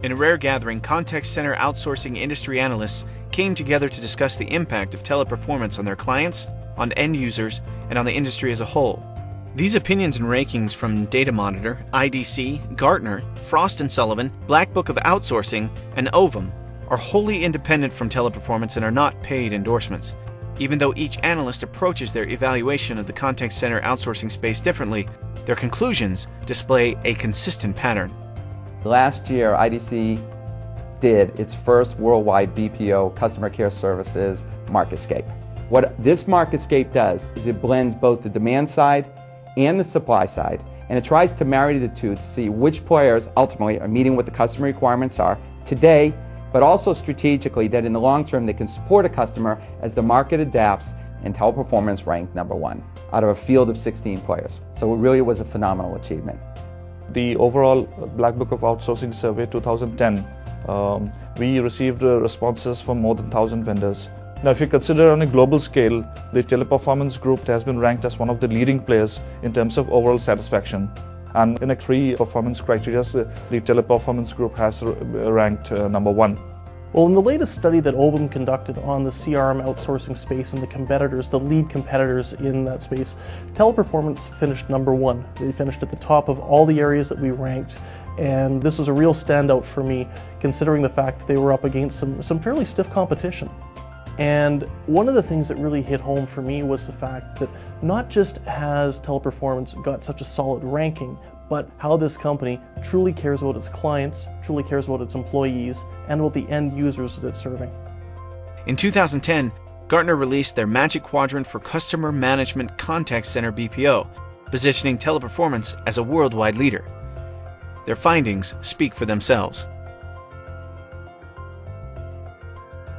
In a rare gathering, contact center outsourcing industry analysts came together to discuss the impact of teleperformance on their clients, on end users, and on the industry as a whole. These opinions and rankings from Data Monitor, IDC, Gartner, Frost & Sullivan, Black Book of Outsourcing, and Ovum are wholly independent from Teleperformance and are not paid endorsements. Even though each analyst approaches their evaluation of the contact center outsourcing space differently, their conclusions display a consistent pattern. Last year, IDC did its first worldwide BPO customer care services MarketScape. What this MarketScape does is it blends both the demand side and the supply side, and it tries to marry the two to see which players ultimately are meeting what the customer requirements are today, but also strategically that in the long term they can support a customer as the market adapts, and Teleperformance ranked #1 out of a field of 16 players. So it really was a phenomenal achievement. The overall Black Book of Outsourcing Survey 2010, we received responses from more than 1,000 vendors. Now, if you consider on a global scale, the Teleperformance Group has been ranked as one of the leading players in terms of overall satisfaction. And in a 3 performance criteria, the Teleperformance Group has ranked #1. Well, in the latest study that Ovum conducted on the CRM outsourcing space and the competitors, the lead competitors in that space, Teleperformance finished #1. They finished at the top of all the areas that we ranked, and this was a real standout for me, considering the fact that they were up against some fairly stiff competition. And one of the things that really hit home for me was the fact that not just has Teleperformance got such a solid ranking, but how this company truly cares about its clients, truly cares about its employees, and about the end users that it's serving. In 2010, Gartner released their Magic Quadrant for Customer Management Contact Center BPO, positioning Teleperformance as a worldwide leader. Their findings speak for themselves.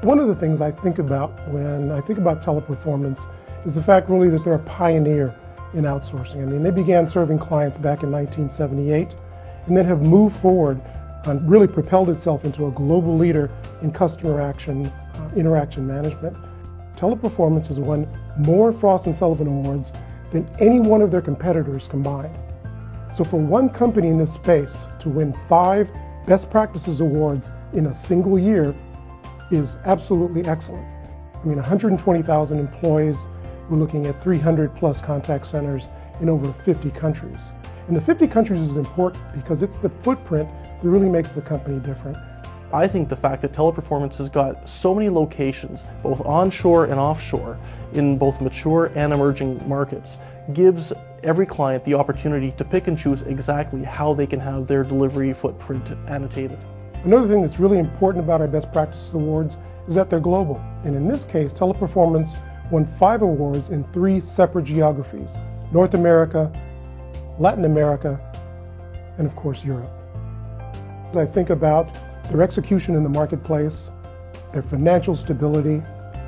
One of the things I think about when I think about Teleperformance is the fact really that they're a pioneer in outsourcing. I mean, they began serving clients back in 1978 and then have moved forward and really propelled itself into a global leader in customer interaction management. Teleperformance has won more Frost & Sullivan awards than any one of their competitors combined. So for one company in this space to win 5 Best Practices awards in a single year is absolutely excellent. I mean, 120,000 employees, we're looking at 300 plus contact centers in over 50 countries. And the 50 countries is important because it's the footprint that really makes the company different. I think the fact that Teleperformance has got so many locations, both onshore and offshore, in both mature and emerging markets, gives every client the opportunity to pick and choose exactly how they can have their delivery footprint annotated. Another thing that's really important about our Best Practices Awards is that they're global. And in this case, Teleperformance won 5 awards in 3 separate geographies: North America, Latin America, and of course Europe. As I think about their execution in the marketplace, their financial stability,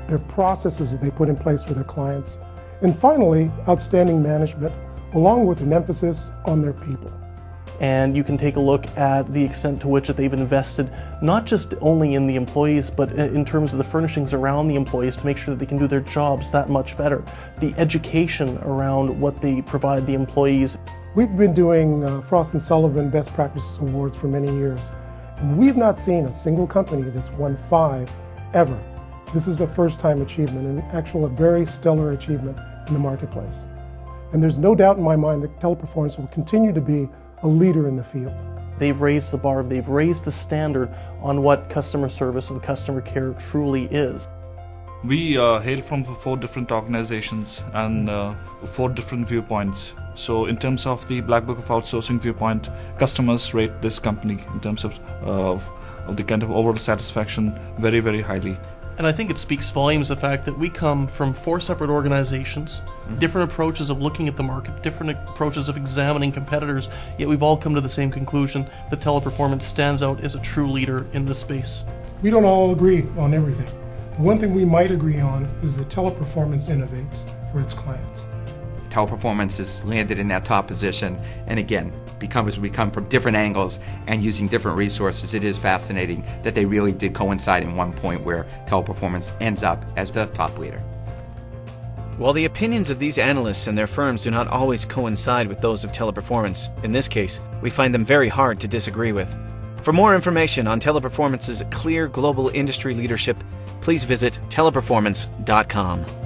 their processes that they put in place for their clients, and finally, outstanding management, along with an emphasis on their people. And you can take a look at the extent to which they've invested, not just only in the employees, but in terms of the furnishings around the employees to make sure that they can do their jobs that much better. The education around what they provide the employees. We've been doing Frost & Sullivan Best Practices Awards for many years, and we've not seen a single company that's won 5 ever. This is a first-time achievement, and actually a very stellar achievement in the marketplace. And there's no doubt in my mind that Teleperformance will continue to be a leader in the field. They've raised the bar, they've raised the standard on what customer service and customer care truly is. We hail from 4 different organizations and 4 different viewpoints. So in terms of the Black Book of Outsourcing viewpoint, customers rate this company in terms of the kind of overall satisfaction very, very highly. And I think it speaks volumes the fact that we come from 4 separate organizations, different approaches of looking at the market, different approaches of examining competitors, yet we've all come to the same conclusion that Teleperformance stands out as a true leader in this space. We don't all agree on everything. The one thing we might agree on is that Teleperformance innovates for its clients. Teleperformance has landed in that top position, and again, because we come from different angles and using different resources, it is fascinating that they really did coincide in one point where Teleperformance ends up as the top leader. While the opinions of these analysts and their firms do not always coincide with those of Teleperformance, in this case, we find them very hard to disagree with. For more information on Teleperformance's clear global industry leadership, please visit teleperformance.com.